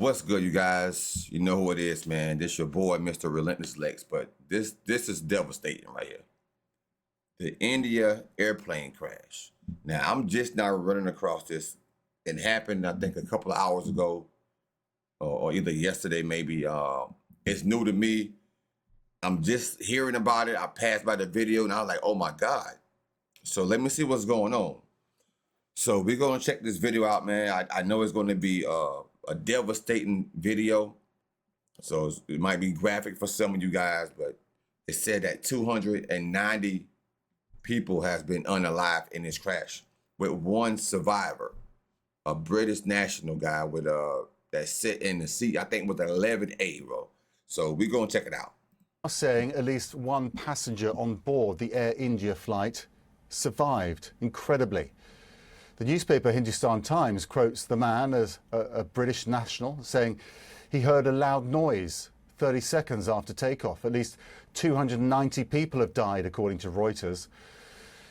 What's good, you guys? You know who it is, man. This your boy, Mr. Relentless Lex. But this is devastating right here. The India airplane crash. Now, I'm just now running across this. It happened, I think, a couple of hours ago, or either yesterday, maybe. It's new to me. I'm just hearing about it. I passed by the video, and I was like, oh, my God. So let me see what's going on. So we're going to check this video out, man. I know it's going to be a devastating video. So it might be graphic for some of you guys, but it said that 290 people has been unalive in this crash, with one survivor, a British national guy with that sit in the seat, I think with 11A, bro. So we're going to check it out. Saying at least one passenger on board the Air India flight survived, incredibly. The newspaper Hindustan Times quotes the man as a British national, saying he heard a loud noise 30 seconds after takeoff. At least 290 people have died, according to Reuters.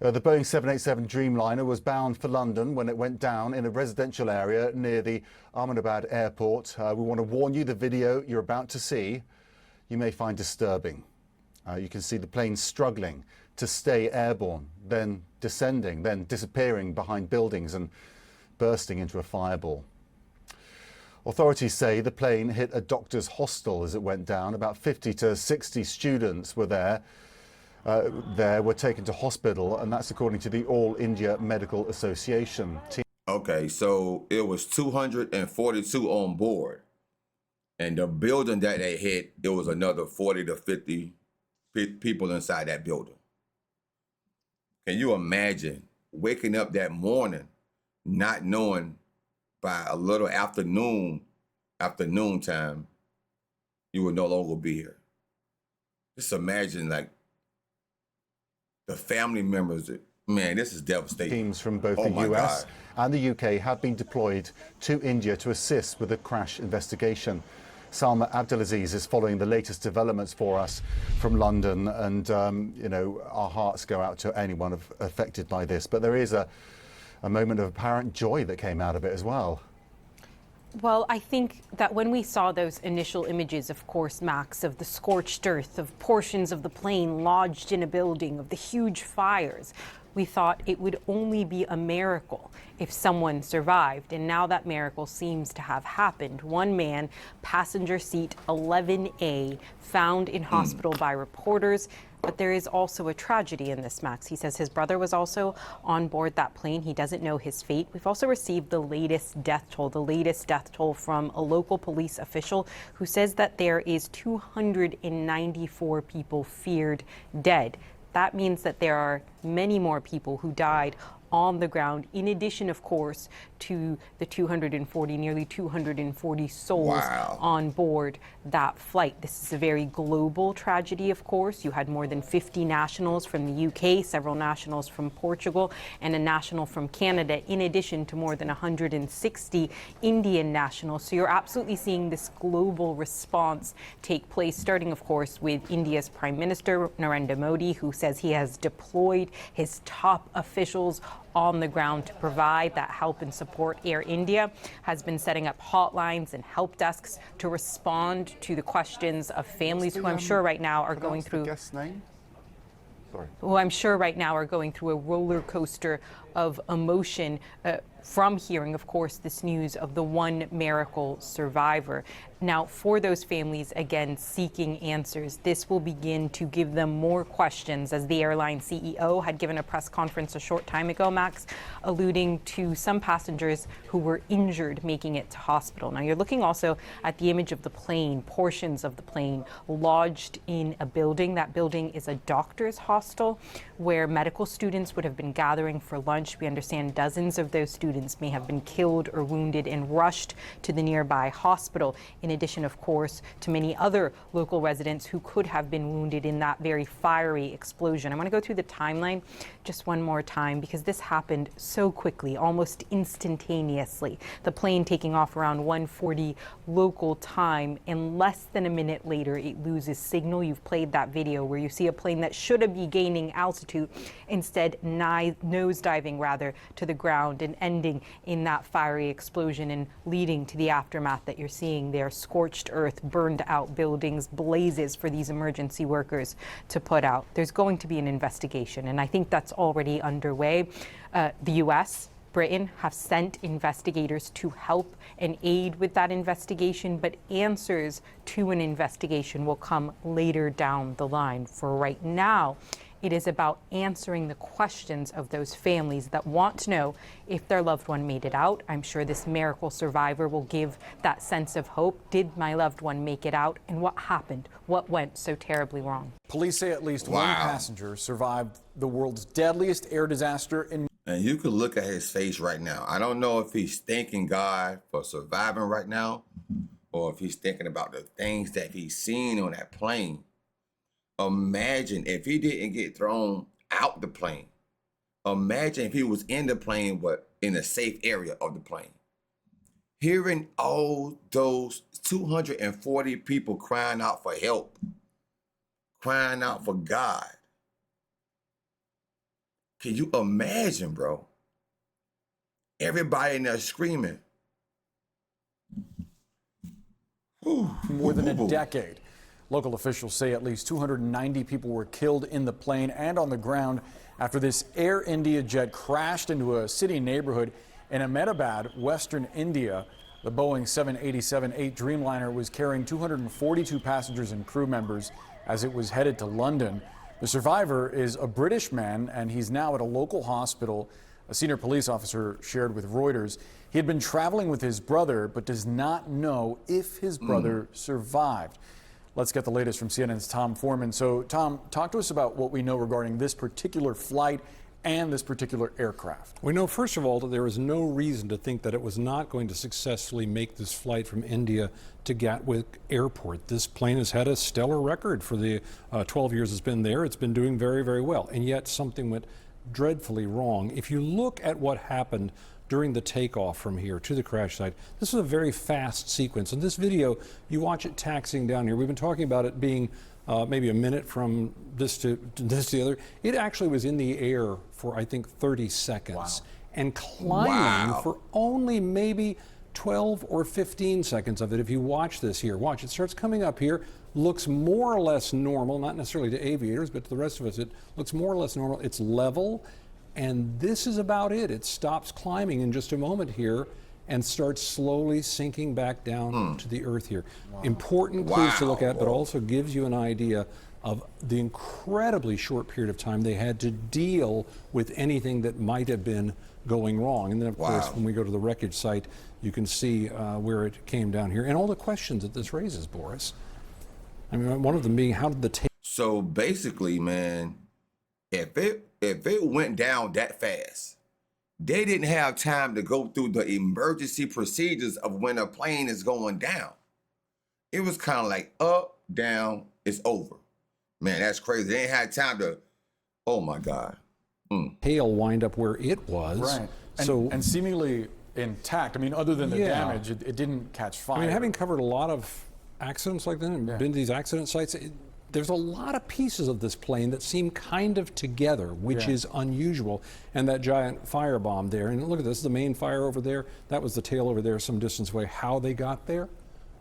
The Boeing 787 Dreamliner was bound for London when it went down in a residential area near the Ahmedabad airport. We want to warn you, the video you're about to see, you may find disturbing. You can see the plane struggling to stay airborne, then descending, then disappearing behind buildings and bursting into a fireball. Authorities say the plane hit a doctor's hostel as it went down. About 50 to 60 students were there. Were taken to hospital, and that's according to the All India Medical Association. Okay, so it was 242 on board. And the building that they hit, it was another 40 to 50 people inside that building. Can you imagine waking up that morning not knowing by a little afternoon time, you will no longer be here? Just imagine, like, the family members. Man, this is devastating. Teams from both the US and the UK have been deployed to India to assist with the crash investigation. Salma Abdulaziz is following the latest developments for us from London, and you know, our hearts go out to anyone affected by this. But there is a moment of apparent joy that came out of it as well. Well, I think that when we saw those initial images, of course, Max, of the scorched earth, of portions of the plane lodged in a building, of the huge fires, we thought it would only be a miracle if someone survived. And now that miracle seems to have happened. One man, passenger seat 11A, found in hospital by reporters. But there is also a tragedy in this, Max. He says his brother was also on board that plane. He doesn't know his fate. We've also received the latest death toll from a local police official who says that there is 294 people feared dead. That means that there are many more people who died on the ground, in addition, of course, to the nearly 240 souls on board that flight. This is a very global tragedy, of course. You had more than 50 nationals from the UK, several nationals from Portugal, and a national from Canada, in addition to more than 160 Indian nationals. So you're absolutely seeing this global response take place, starting, of course, with India's Prime Minister, Narendra Modi, who says he has deployed his top officials on the ground to provide that help and support. Air India has been setting up hotlines and help desks to respond to the questions of families who I'm sure right now are going through. Who I'm sure right now are going through a roller coaster of emotion from hearing, of course, this news of the one miracle survivor. Now, for those families, again, seeking answers, this will begin to give them more questions, as the airline CEO had given a press conference a short time ago, Max, alluding to some passengers who were injured making it to hospital. Now, you're looking also at the image of the plane, portions of the plane lodged in a building. That building is a doctor's hostel where medical students would have been gathering for lunch. We understand dozens of those students may have been killed or wounded and rushed to the nearby hospital, in addition, of course, to many other local residents who could have been wounded in that very fiery explosion. I want to go through the timeline just one more time, because this happened so quickly, almost instantaneously. The plane taking off around 1:40 local time, and less than a minute later, it loses signal. You've played that video where you see a plane that should have been gaining altitude, instead nosediving crashing rather to the ground and ending in that fiery explosion and leading to the aftermath that you're seeing there. Scorched earth, burned out buildings, blazes for these emergency workers to put out. There's going to be an investigation, and I think that's already underway. The U.S., Britain have sent investigators to help and aid with that investigation, but answers to an investigation will come later down the line. For right now, it is about answering the questions of those families that want to know if their loved one made it out. I'm sure this miracle survivor will give that sense of hope. Did my loved one make it out? And what happened? What went so terribly wrong? Police say at least one passenger survived the world's deadliest air disaster in. And you could look at his face right now. I don't know if he's thanking God for surviving right now, or if he's thinking about the things that he's seen on that plane. Imagine if he didn't get thrown out the plane. Imagine if he was in the plane, but in a safe area of the plane. Hearing all those 240 people crying out for help, crying out for God. Can you imagine, bro? Everybody in there screaming. More than a decade. Local officials say at least 290 people were killed in the plane and on the ground after this Air India jet crashed into a city neighborhood in Ahmedabad, western India. The Boeing 787-8 Dreamliner was carrying 242 passengers and crew members as it was headed to London. The survivor is a British man, and he's now at a local hospital. A senior police officer shared with Reuters he had been traveling with his brother, but does not know if his brother survived. Let's get the latest from CNN's Tom Foreman. So, Tom, talk to us about what we know regarding this particular flight and this particular aircraft. We know, first of all, that there is no reason to think that it was not going to successfully make this flight from India to Gatwick Airport. This plane has had a stellar record for the 12 years it's been there. It's been doing very, very well. And yet something went dreadfully wrong. If you look at what happened during the takeoff from here to the crash site, this was a very fast sequence. In this video, you watch it taxiing down here. We've been talking about it being maybe a minute from this to the other. It actually was in the air for, I think, 30 seconds and climbing for only maybe 12 or 15 seconds of it. If you watch this here, watch, it starts coming up here, looks more or less normal, not necessarily to aviators, but to the rest of us, it looks more or less normal. It's level, and this is about it. It stops climbing in just a moment here and starts slowly sinking back down to the earth here. Important clues to look at, but also gives you an idea of the incredibly short period of time they had to deal with anything that might have been going wrong. And then, of course, when we go to the wreckage site, you can see where it came down here and all the questions that this raises, Boris. I mean, one of them being, how did the tape? So basically, man, if it went down that fast, they didn't have time to go through the emergency procedures of when a plane is going down. It was kind of like up, down, it's over. Man, that's crazy. They ain't had time to, oh my God. Tail wind up where it was. Right. And seemingly intact. I mean, other than the damage, it didn't catch fire. I mean, having covered a lot of accidents like that and been to these accident sites, there's a lot of pieces of this plane that seem kind of together, which is unusual. And that giant firebomb there, and look at this, the main fire over there, that was the tail over there some distance away. How they got there,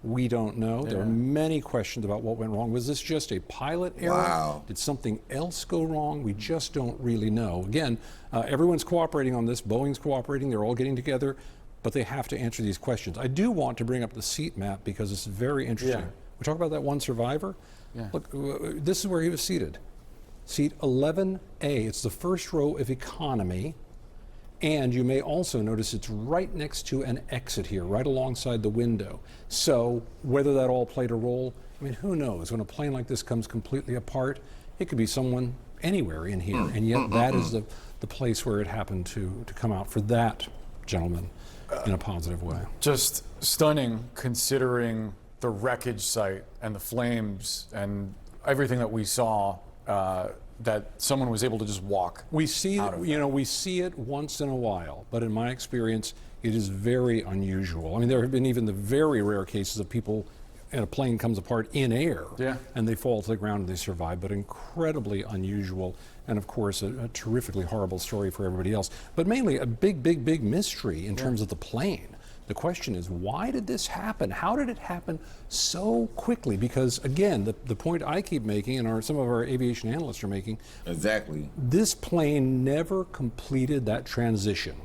we don't know. There are many questions about what went wrong. Was this just a pilot error? Did something else go wrong? We just don't really know. Again, everyone's cooperating on this. Boeing's cooperating. They're all getting together, but they have to answer these questions. I do want to bring up the seat map because it's very interesting. We talk about that one survivor. Look, this is where he was seated. Seat 11A. It's the first row of economy. And you may also notice it's right next to an exit here, right alongside the window. So whether that all played a role, I mean, who knows? When a plane like this comes completely apart, it could be someone anywhere in here. And yet that is the place where it happened to come out for that gentleman in a positive way. Just stunning considering the wreckage site and the flames and everything that we saw, that someone was able to just walk. We see it, we see it once in a while, but in my experience, it is very unusual. I mean, there have been even the very rare cases of people and a plane comes apart in air, Yeah. and they fall to the ground and they survive, but incredibly unusual, and of course a terrifically horrible story for everybody else, but mainly a big mystery in terms of the plane. The question is, why did this happen? How did it happen so quickly? Because again, the point I keep making, and some of our aviation analysts are making, Exactly. this plane never completed that transition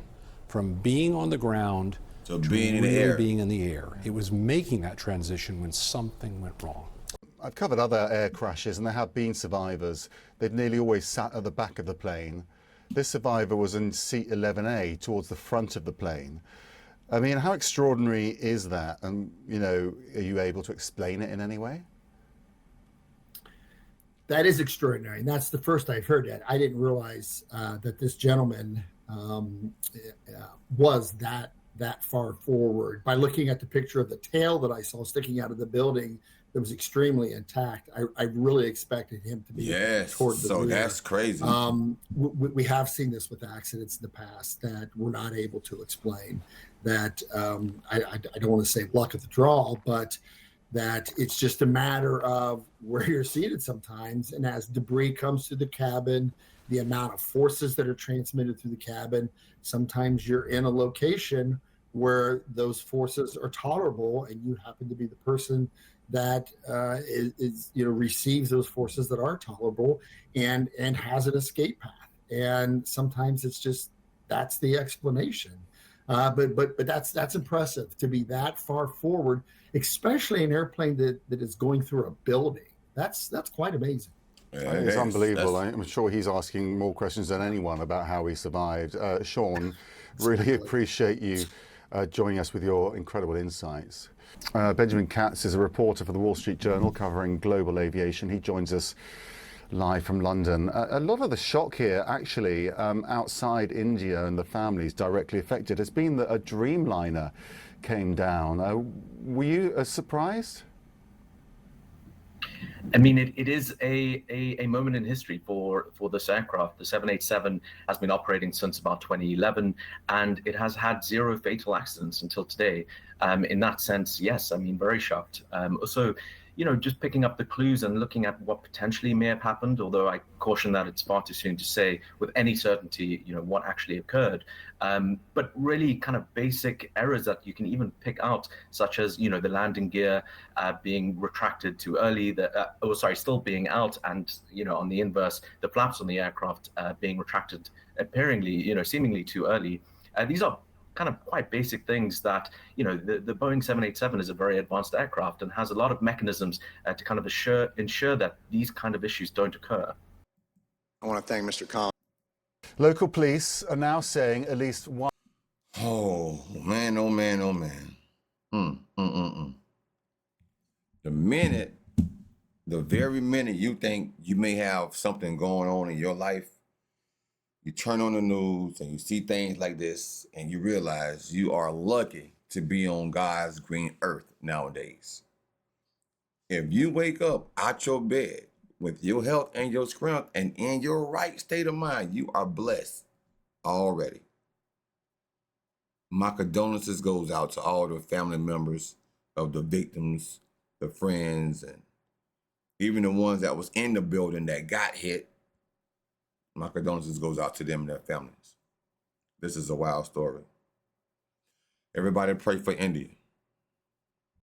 from being on the ground To being in the really air. being in the air. It was making that transition when something went wrong. I've covered other air crashes, and there have been survivors. They've nearly always sat at the back of the plane. This survivor was in seat 11A, towards the front of the plane. I mean, how extraordinary is that? And, you know, are you able to explain it in any way? That is extraordinary, and that's the first I've heard that. I didn't realize that this gentleman was that far forward. By looking at the picture of the tail that I saw sticking out of the building, that was extremely intact. I really expected him to be Yes. toward the So rear. that's crazy. We have seen this with accidents in the past that we're not able to explain. That I don't want to say luck of the draw, but that it's just a matter of where you're seated sometimes. And as debris comes through the cabin, the amount of forces that are transmitted through the cabin, sometimes you're in a location where those forces are tolerable, and you happen to be the person that is receives those forces that are tolerable and has an escape path. And sometimes it's just that's the explanation. But that's impressive to be that far forward, especially an airplane that is going through a building. That's quite amazing. Yeah, It's unbelievable. that's- I'm sure he's asking more questions than anyone about how he survived. Sean, really appreciate you joining us with your incredible insights. Benjamin Katz is a reporter for the Wall Street Journal covering global aviation. He joins us live from London. A lot of the shock here, actually, outside India and the families directly affected, has been that a Dreamliner came down. Were you surprised? I mean, it is a moment in history for this aircraft. The 787 has been operating since about 2011, and it has had 0 fatal accidents until today. In that sense, yes, I mean, very shocked. Also, just picking up the clues and looking at what potentially may have happened, although I caution that it's far too soon to say with any certainty, what actually occurred. But really kind of basic errors that you can even pick out, such as, the landing gear being retracted too early, still being out, and, on the inverse, the flaps on the aircraft being retracted appearingly, seemingly too early. These are kind of quite basic things that, the Boeing 787 is a very advanced aircraft and has a lot of mechanisms to kind of ensure that these kind of issues don't occur. I want to thank Mr. Collins. Local police are now saying at least one. Oh man, oh man, oh man. The very minute you think you may have something going on in your life, you turn on the news and you see things like this and you realize you are lucky to be on God's green earth nowadays. If you wake up out your bed with your health and your strength and in your right state of mind, you are blessed already. My condolences goes out to all the family members of the victims, the friends, and even the ones that was in the building that got hit. My condolences goes out to them and their families. This is a wild story. Everybody pray for India.